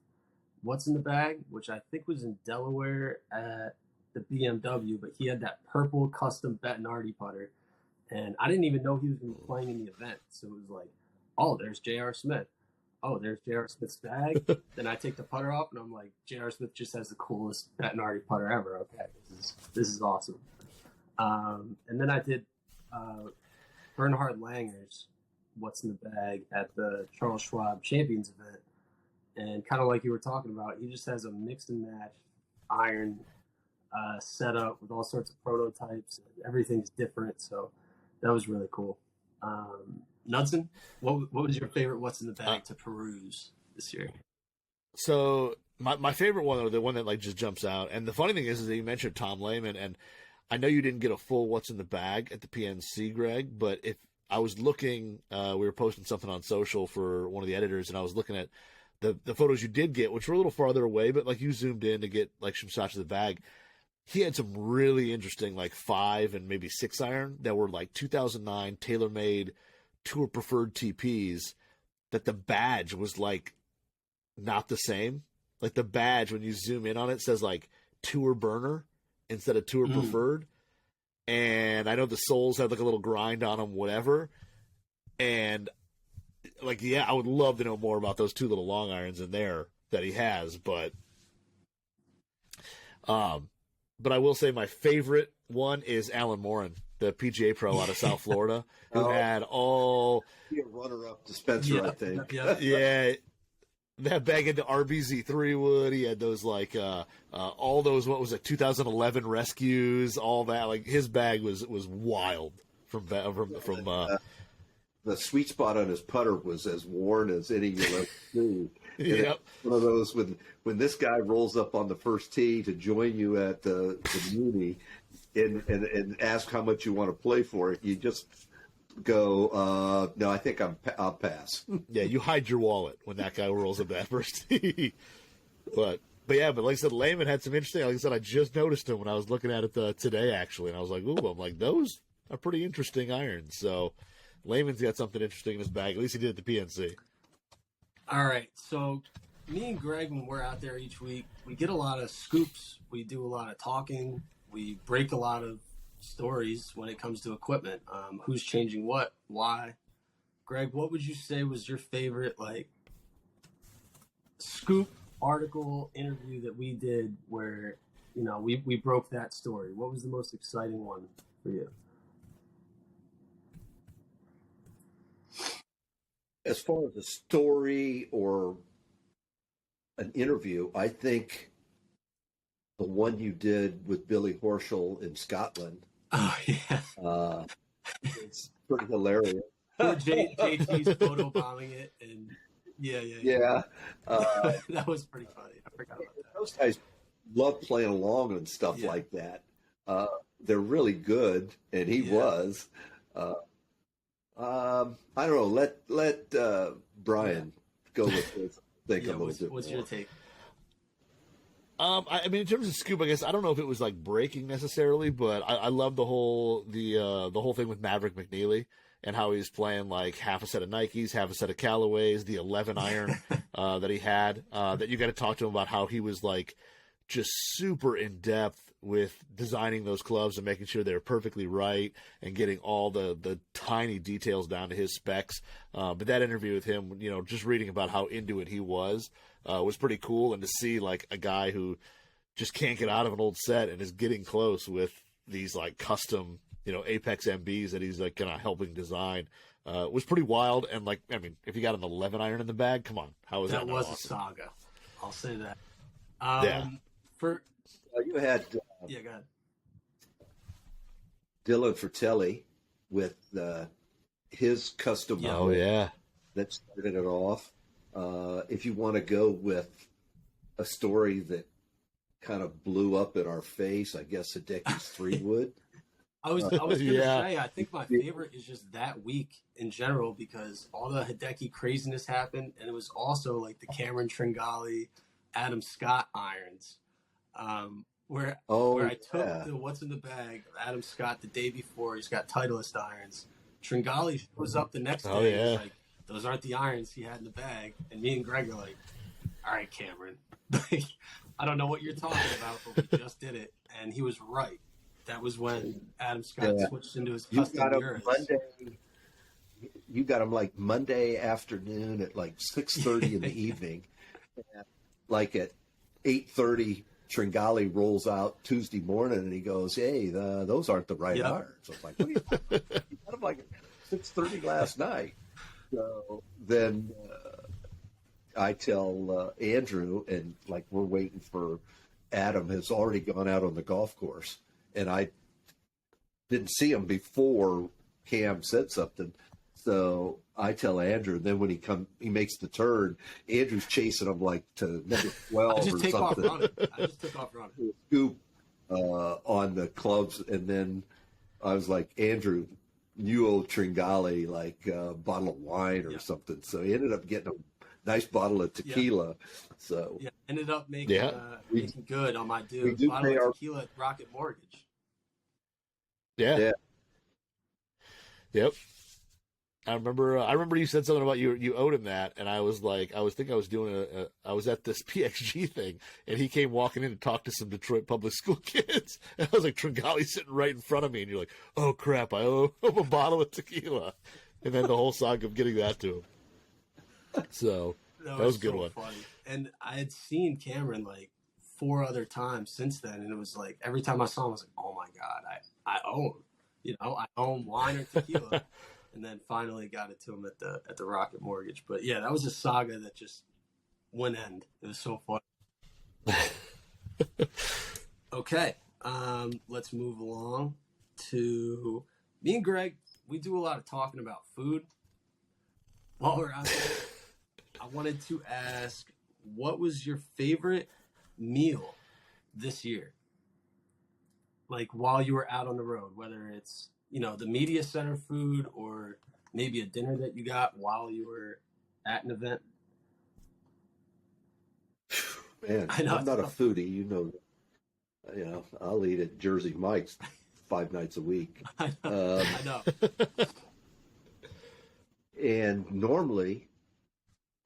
What's in the Bag, which I think was in Delaware at the BMW, but he had that purple custom Bettinardi putter, and I didn't even know he was going to be playing in the event. So it was like, oh, there's J.R. Smith. Oh, there's J.R. Smith's bag. Then I take the putter off, and I'm like, J.R. Smith just has the coolest Bettinardi putter ever. Okay, this is awesome. And then I did Bernhard Langer's What's in the Bag at the Charles Schwab Champions event, and kind of like you were talking about, he just has a mix and match iron setup with all sorts of prototypes. Everything's different, so that was really cool. Knudsen, what was your favorite What's in the Bag to peruse this year? So my favorite one, or the one that like just jumps out, and the funny thing is that you mentioned Tom Lehman, and I know you didn't get a full What's in the Bag at the PNC, Greg, but if I was looking, we were posting something on social for one of the editors, and I was looking at the photos you did get, which were a little farther away, but like you zoomed in to get like some shots of the bag. He had some really interesting like 5 and maybe 6 iron that were like 2009 tailor-made tour preferred TPs that the badge was like not the same. Like the badge, when you zoom in on it, says like tour burner instead of tour preferred. And I know the soles have like a little grind on them, whatever. And like, yeah, I would love to know more about those 2 little long irons in there that he has, but I will say my favorite one is Alan Morin, the PGA pro out of South Florida, who had all... Be a runner-up to Spencer, I think. Yeah, that bag had the RBZ3 wood. He had those, like, all those, 2011 rescues, all that. Like, his bag was wild from the sweet spot on his putter was as worn as any you'll ever see. Yep. One of those when this guy rolls up on the first tee to join you at the Muni and ask how much you want to play for it, you just go, no, I think I'll pass. Yeah, you hide your wallet when that guy rolls up that first tee. But like I said, Lehman had some interesting. Like I said, I just noticed him when I was looking at it today, actually, and I was like, ooh, I'm like, those are pretty interesting irons. So Lehman's got something interesting in his bag. At least he did at the PNC. All right, so me and Greg, when we're out there each week, we get a lot of scoops. We do a lot of talking. We break a lot of stories when it comes to equipment. Who's changing what, why. Greg, what would you say was your favorite scoop article interview that we did where we broke that story? What was the most exciting one for you? As far as a story or an interview, I think the one you did with Billy Horschel in Scotland. Oh yeah, it's pretty hilarious. Poor JT's photo bombing it, and yeah. That was pretty funny. I forgot about that. Those guys love playing along and stuff like that. They're really good, and he was. I don't know. Let Brian go with his. Think a little bit. What's your take? I mean, in terms of scoop, I guess I don't know if it was like breaking necessarily, but I love the whole thing with Maverick McNeely and how he's playing like half a set of Nikes, half a set of Callaways, the 11 iron that he had. That you got to talk to him about how he was like just super in depth with designing those clubs and making sure they're perfectly right and getting all the tiny details down to his specs. But that interview with him, just reading about how into it he was pretty cool. And to see like a guy who just can't get out of an old set and is getting close with these like custom, Apex MBs that he's like kind of helping design was pretty wild. And like, I mean, if you got an 11 iron in the bag, come on. How is that? That was awesome? a saga. I'll say that. Yeah. You had go ahead. Dylan Fratelli with his custom model. Oh yeah, that started it off. If you want to go with a story that kind of blew up in our face, I guess Hideki's 3 wood. I was gonna say, I think my favorite is just that week in general because all the Hideki craziness happened, and it was also like the Cameron Tringali, Adam Scott irons. Where I took the what's in the bag of Adam Scott the day before. He's got Titleist irons. Tringali shows up the next day. He's like, those aren't the irons he had in the bag. And me and Greg are like, all right, Cameron. I don't know what you're talking about, but we just did it. And he was right. That was when Adam Scott switched into his custom Euros. You got him like Monday afternoon at like 6:30 in the evening. And like at 8:30, Tringali rolls out Tuesday morning and he goes, hey, those aren't the right irons. I was like, what are you talking about? You got them like at 6:30 last night. So then I tell Andrew, and like we're waiting for Adam has already gone out on the golf course. And I didn't see him before Cam said something. So I tell Andrew, then when he makes the turn, Andrew's chasing him like to number 12 or something. I just took off running. Scoop on the clubs, and then I was like, Andrew, you owe Tringali like a bottle of wine or something. So he ended up getting a nice bottle of tequila. So ended up making good on my dude. Bottle of tequila at Rocket Mortgage. Yep. I remember you said something about you owed him that, and I was like, I was doing I was at this PXG thing, and he came walking in to talk to some Detroit public school kids, and I was like, Tringali's sitting right in front of me, and you're like, oh crap, I owe him a bottle of tequila, and then the whole saga of getting that to him. So that was a good one. Funny. And I had seen Cameron like 4 other times since then, and it was like every time I saw him, I was like, oh my god, I owe him, I owe him wine or tequila. And then finally got it to him at the Rocket Mortgage. But yeah, that was a saga that just wouldn't end. It was so fun. Okay, let's move along to me and Greg. We do a lot of talking about food while we're out there, I wanted to ask, what was your favorite meal this year? Like while you were out on the road, whether it's, the media center food or maybe a dinner that you got while you were at an event. Man, I know I'm not a foodie. I'll eat at Jersey Mike's 5 nights a week. I know. And normally,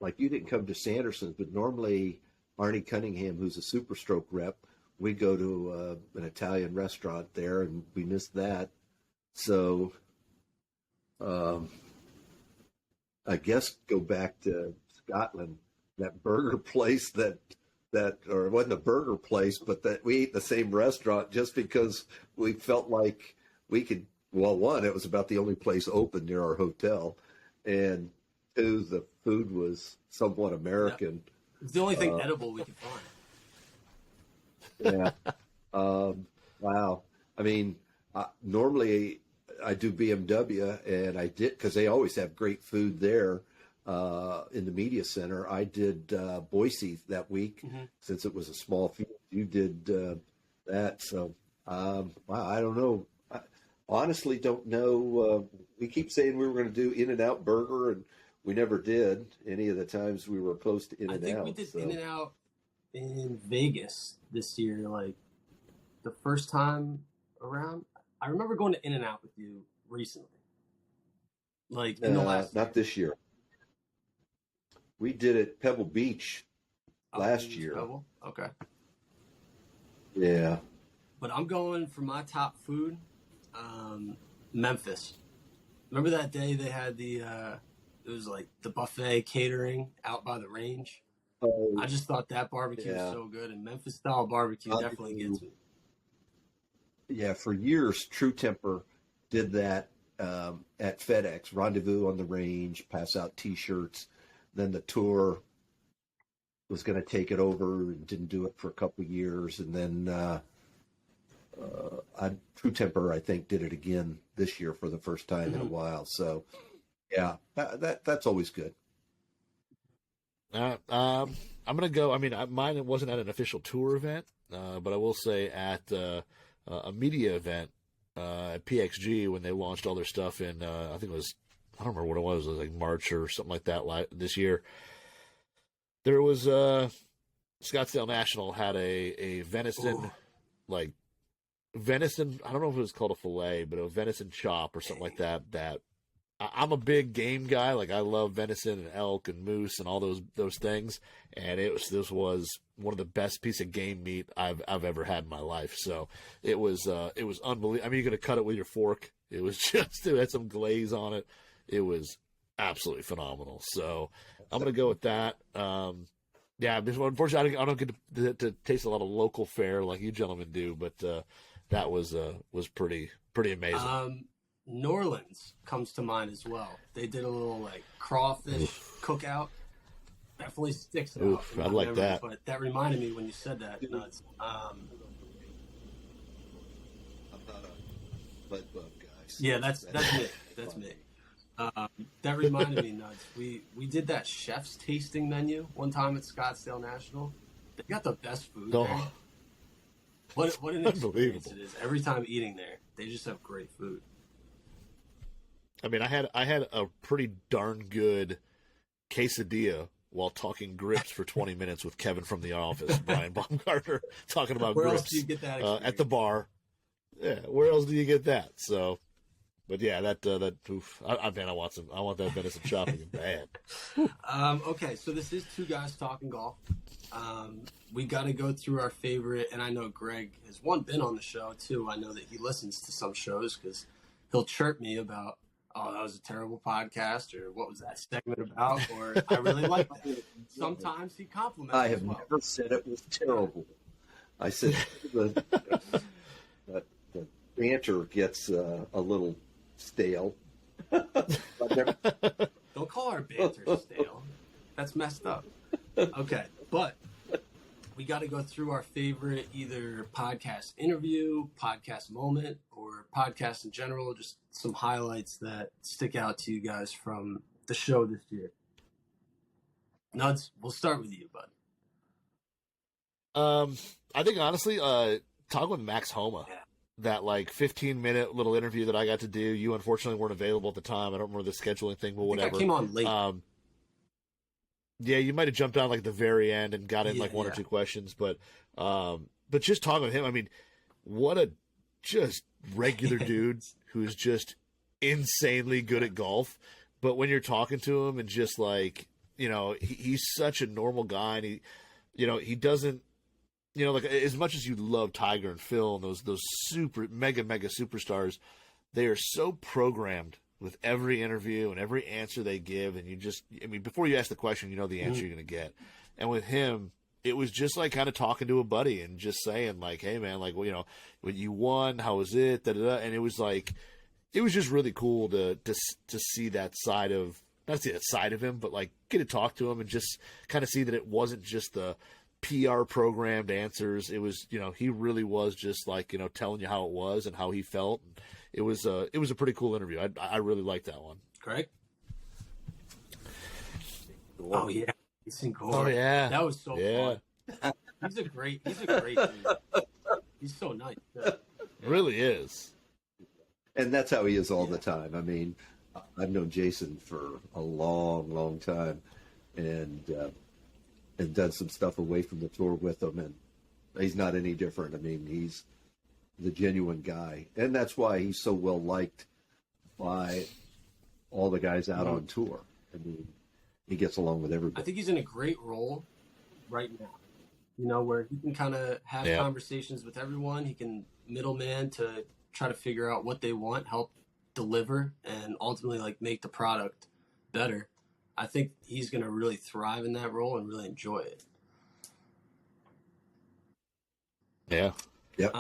like you didn't come to Sanderson's, but normally Arnie Cunningham, who's a Super Stroke rep, we go to an Italian restaurant there, and we missed that. So, I guess go back to Scotland, that burger place or it wasn't a burger place, but that we ate in the same restaurant just because we felt like we could. Well, one, it was about the only place open near our hotel, and two, the food was somewhat American. Yeah. It's the only thing edible we could Yeah. find. Wow. I mean, normally I do BMW, and I did because they always have great food there. In the media center, I did Boise that week since it was a small field. You did that, so wow. I don't know. I honestly don't know. We keep saying we were going to do In-N-Out Burger, and we never did. Any of the times we were close to In-N-Out. I think we did In-N-Out in Vegas this year, like the first time around. I remember going to In-N-Out with you recently, like in the last. Not this year. We did it Pebble Beach last year. Pebble? Okay. Yeah. But I'm going for my top food, Memphis. Remember that day they had it was like the buffet catering out by the range? Oh, I just thought that barbecue was so good, and Memphis style barbecue definitely gets me. Yeah, for years, True Temper did that at FedEx, rendezvous on the range, pass out T-shirts. Then the tour was going to take it over and didn't do it for a couple of years. And then True Temper, I think, did it again this year for the first time in a while. So, yeah, that's always good. I'm going to go. I mean, mine wasn't at an official tour event, but I will say at a media event at PXG when they launched all their stuff in, I think it was, I don't remember what it was like March or something like that this year. There was Scottsdale National had a venison, venison, I don't know if it was called a fillet, but a venison chop or something like that. That I'm a big game guy. Like I love venison and elk and moose and all those things. And this was one of the best piece of game meat I've ever had in my life. So it was unbelievable. I mean, you're going to cut it with your fork. It was just, it had some glaze on it. It was absolutely phenomenal. So I'm going to go with that. Yeah, unfortunately, I don't get to taste a lot of local fare like you gentlemen do, but that was pretty amazing. New Orleans comes to mind as well. They did a little like crawfish cookout. Definitely sticks out. I'd like that. But that reminded me when you said that. Nuts. I'm not a bud bug guy. So yeah, that's me. That's me. That reminded me, Nuts. We did that chef's tasting menu one time at Scottsdale National. They got the best food there. What an experience it is. Every time eating there, they just have great food. I mean, I had a pretty darn good quesadilla while talking grips for 20 minutes with Kevin from The Office, Brian Baumgartner, talking about Where grips. else do you get that at the bar. Yeah, where else do you get that? So, but yeah, I want that venison chopping bad. Okay, so this is two guys talking golf. We got to go through our favorite, and I know Greg has been on the show too. I know that he listens to some shows because he'll chirp me about, oh, that was a terrible podcast, or what was that segment about, or I really like that. Sometimes he compliments. I have never said it was terrible. I said the banter gets a little stale. Don't call our banter stale. That's messed up. Okay, but we got to go through our favorite either podcast interview, podcast moment, or podcast in general, just some highlights that stick out to you guys from the show this year? Nuts. We'll start with you, bud. I think honestly, talking with Max Homa, that like 15-minute little interview that I got to do. You unfortunately weren't available at the time. I don't remember the scheduling thing, but whatever. I came on late. Yeah, you might have jumped on like the very end and got in like one or two questions, but just talking with him, I mean, what a just regular dude who's just insanely good at golf. But when you're talking to him and just like, you know, he's such a normal guy, and he doesn't, you know, like as much as you love Tiger and Phil and those super mega superstars, they are so programmed with every interview and every answer they give, and you just, I mean, before you ask the question, you know the answer you're going to get. And with him, it was just like kind of talking to a buddy and just saying like, hey man, like, well, you know, when you won, how was it? Da, da, da. And it was like, it was just really cool to see that side of, not see that side of him, but like get to talk to him and just kind of see that it wasn't just the PR programmed answers. It was, you know, he really was just like, you know, telling you how it was and how he felt. It was a pretty cool interview. I really liked that one. Greg? Oh yeah, Jason Gore. Oh yeah, that was so fun. He's a great dude. He's so nice. Yeah. Really is. And that's how he is all the time. I mean, I've known Jason for a long time, and done some stuff away from the tour with him, and he's not any different. I mean, he's the genuine guy, and that's why he's so well liked by all the guys out on tour. I mean, he gets along with everybody. I think he's in a great role right now, you know, where he can kind of have conversations with everyone. He can middleman to try to figure out what they want, help deliver, and ultimately like make the product better. I think he's going to really thrive in that role and really enjoy it. Yeah. Yep.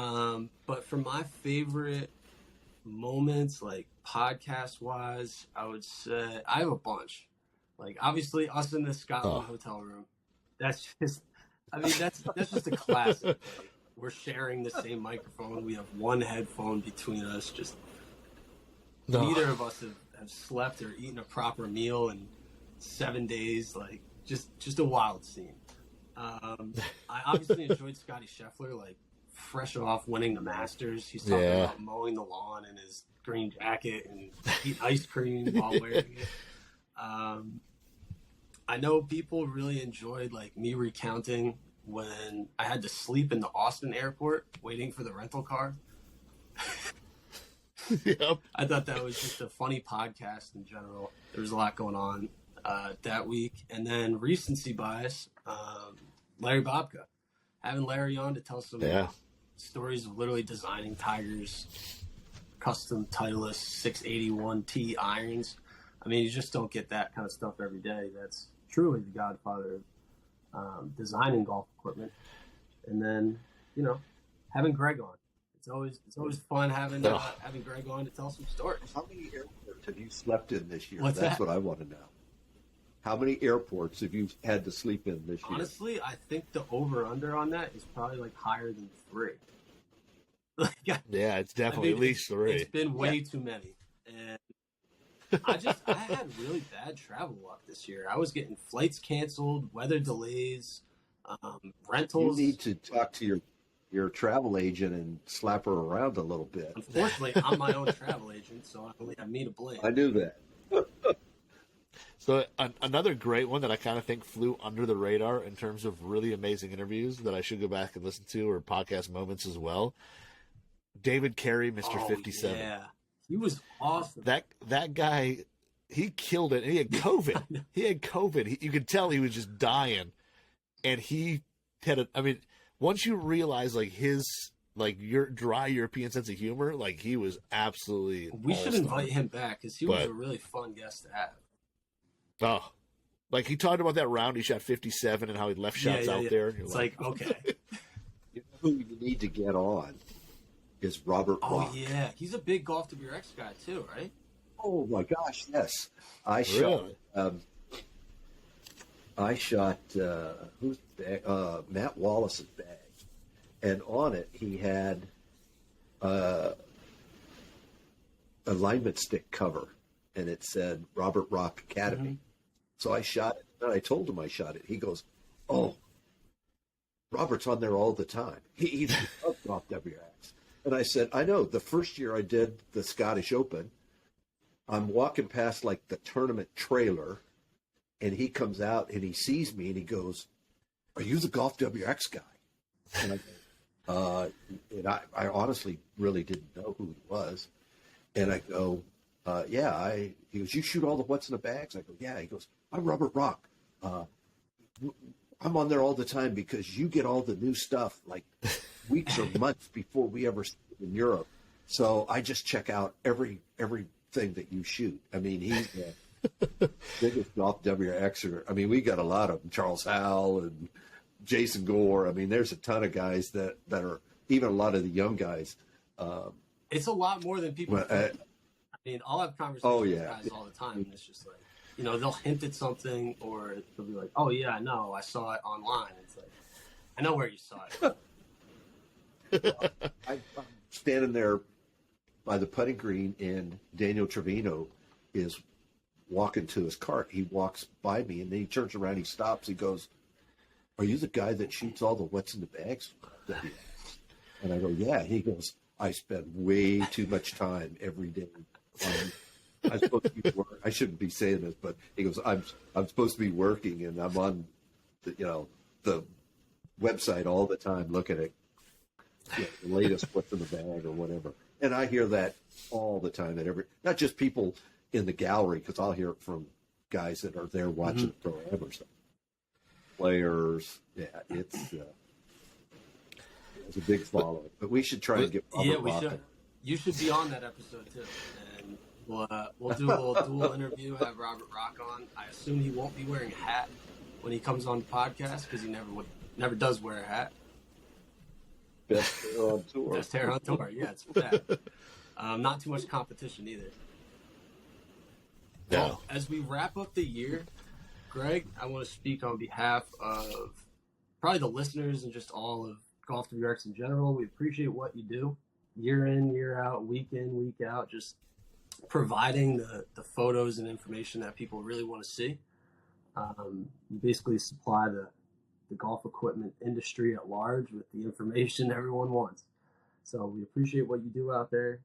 But for my favorite moments, like podcast wise, I would say I have a bunch. Like obviously us in the Scotland hotel room. That's just, I mean, that's just a classic. Like, we're sharing the same microphone. We have one headphone between us. Just neither of us have slept or eaten a proper meal in 7 days. Like just a wild scene. I obviously enjoyed Scotty Scheffler, like fresh off winning the Masters. He's talking about mowing the lawn in his green jacket and eating ice cream while wearing it. I know people really enjoyed like me recounting when I had to sleep in the Austin airport waiting for the rental car. Yep. I thought that was just a funny podcast in general. There was a lot going on that week. And then recency bias, Larry Bobka. Having Larry on to tell some stories of literally designing Tiger's custom Titleist 681T irons. I mean, you just don't get that kind of stuff every day. That's truly the godfather of designing golf equipment. And then, you know, having Greg on. It's always fun having Greg on to tell some stories. How many airports have you slept in this year? What's That's that? what I want to know. How many airports have you had to sleep in this year? Honestly, I think the over-under on that is probably like higher than 3. Yeah, it's definitely at least 3. It's been way too many. And I had really bad travel luck this year. I was getting flights canceled, weather delays, rentals. You need to talk to your travel agent and slap her around a little bit. Unfortunately, I'm my own travel agent, so I only have me to blame. I knew that. So another great one that I kind of think flew under the radar in terms of really amazing interviews that I should go back and listen to, or podcast moments as well. David Carey, Mr. 57. Yeah, he was awesome. That guy, he killed it. And he had COVID. He had COVID. You could tell he was just dying. And he had once you realize like his your dry European sense of humor, like he was absolutely. We should invite him back because he was a really fun guest to have. Oh, like he talked about that round he shot 57 and how he left shots out there. It's like okay. You know who you need to get on is Robert Bach. Oh yeah, he's a big GolfWRX guy too, right? Oh my gosh, yes. I shot who's Matt Wallace's bag, and on it he had alignment stick cover and it said Robert Rock Academy. Mhm. So I shot it, and I told him I shot it. He goes, "Oh, Robert's on there all the time. He's off WRX." And I said, "I know. The first year I did the Scottish Open, I'm walking past like the tournament trailer, and he comes out and he sees me and he goes, 'Are you the Golf WRX guy?' And I go, and I honestly really didn't know who he was. And I go, yeah, he goes, 'You shoot all the what's in the bags?' I go, 'Yeah.' He goes, 'I'm Robert Rock. I'm on there all the time because you get all the new stuff like weeks or months before we ever see it in Europe. So I just check out everything that you shoot.' I mean, he's the biggest golf WRXer. I mean, we got a lot of them, Charles Howell and Jason Gore. I mean, there's a ton of guys that are, even a lot of the young guys. It's a lot more than people think. I mean, I'll have conversations with guys all the time, and it's just like, you know, they'll hint at something, or they'll be like, 'Oh yeah, no, I saw it online.' It's like, I know where you saw it. I'm standing there by the putting green, and Daniel Trevino is walking to his cart. He walks by me, and then he turns around, he stops, he goes, 'Are you the guy that shoots all the what's in the bags?' And I go, 'Yeah.' He goes, 'I spend way too much time every day. I'm supposed to be I shouldn't be saying this, but he goes, I'm supposed to be working, and I'm on the website all the time looking at the latest what's in the bag or whatever.' And I hear that all the time, not just people in the gallery, because I'll hear it from guys that are there watching the pro-am stuff. Players, it's a big following. But we should try and get Robert Rock. Should. You should be on that episode too, and we'll do a little dual interview. Have Robert Rock on. I assume he won't be wearing a hat when he comes on the podcast because he never does wear a hat. Best hair on tour. Best hair on tour. Yeah, it's bad. Not too much competition either. No. Well, as we wrap up the year, Greg, I want to speak on behalf of probably the listeners and just all of Golf WRX in general. We appreciate what you do year in, year out, week in, week out, just providing the photos and information that people really want to see. You basically supply the golf equipment industry at large with the information everyone wants. So we appreciate what you do out there.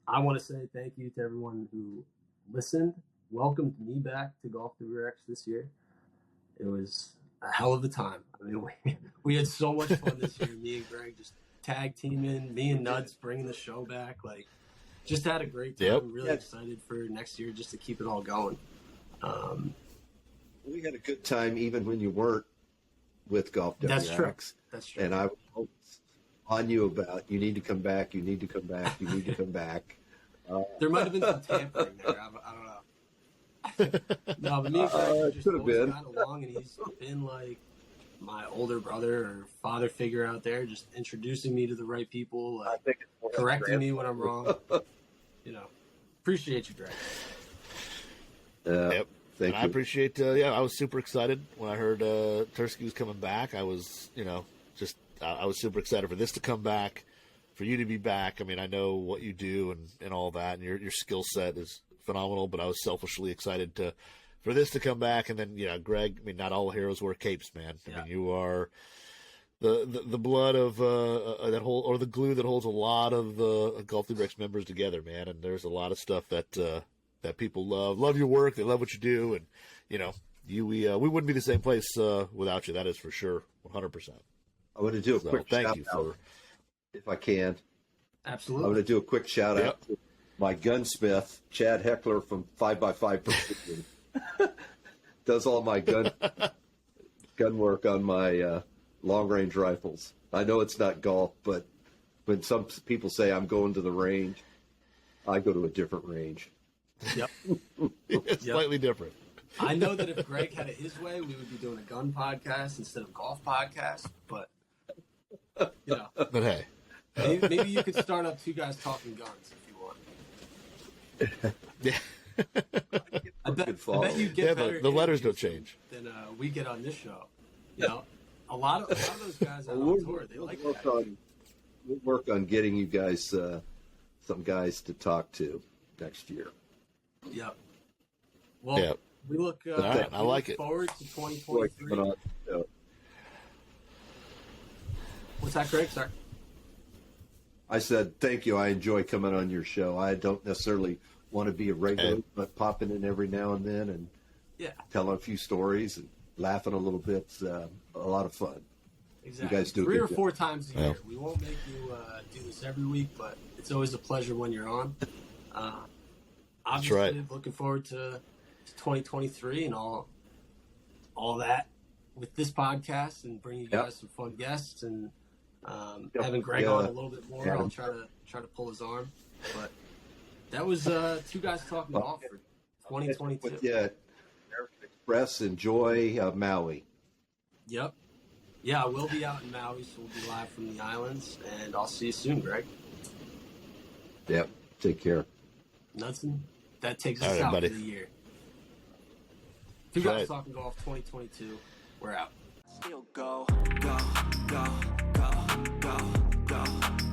I want to say thank you to everyone who listened, welcomed me back to Golf WRX this year. It was a hell of a time. I mean, we had so much fun this year. Me and Greg just tag teaming, me and Nuts bringing the show back. Like, just had a great time. Yep. Really excited for next year just to keep it all going. We had a good time even when you weren't with Golf WRX. That's true. That's true. And I was on you about, you need to come back, you need to come back, you need to come back. There might have been some tampering there. I don't know. No, but me and Greg just always got along, and he's been like my older brother or father figure out there, just introducing me to the right people, like, correcting me when I'm wrong. Appreciate you, Greg. Yep. Thank you. I appreciate. I was super excited when I heard Tursky was coming back. I was, I was super excited for this to come back, for you to be back. I mean, I know what you do and all that, and your skill set is phenomenal. But I was selfishly excited for this to come back. And then, Greg. I mean, not all heroes wear capes, man. I mean, you are the blood of that whole, or the glue that holds a lot of Golf WRX members together, man. And there's a lot of stuff that people love your work. They love what you do, and we wouldn't be the same place without you. That is for sure, 100%. I want to do a quick thank shout you out, if I can. Absolutely. I want to do a quick shout out to my gunsmith, Chad Heckler from 5x5 Precision. Does all my gun work on my long range rifles. I know it's not golf, but when some people say I'm going to the range, I go to a different range. Yep. It's slightly different. I know that if Greg had it his way, we would be doing a gun podcast instead of golf podcast. But But hey, maybe you could start up two guys talking guns if you want. yeah, I bet you get better. The letters don't change than we get on this show. A lot of those guys out on tour, they like that. We'll work on getting you guys some guys to talk to next year. Yep. Well, Yep. we look. right, I we like look it. forward to Boy, 2023. coming on the show. What's that, Craig? Sorry. I said, thank you. I enjoy coming on your show. I don't necessarily want to be a regular, Hey. but popping in every now and then and Yeah. telling a few stories and laughing a little bit's a lot of fun. Exactly. You guys do a 3 good or job. 4 times a Yeah. year. We won't make you do this every week, but it's always a pleasure when you're on. Obviously, right. looking forward to 2023 and all that with this podcast and bringing you Yep. guys some fun guests and Yep. having Greg Yeah. on a little bit more. Adam. I'll try to pull his arm, but that was 2 guys talking golf for 2022. With you, express enjoy Maui. Yep. Yeah, I will be out in Maui, so we'll be live from the islands, and I'll see you soon, Greg. Yep. Take care. Nothing. That takes All us right, out buddy. for the year. 2 guys Right. talking golf 2022. We're out. Still go, go, go, go, go, go.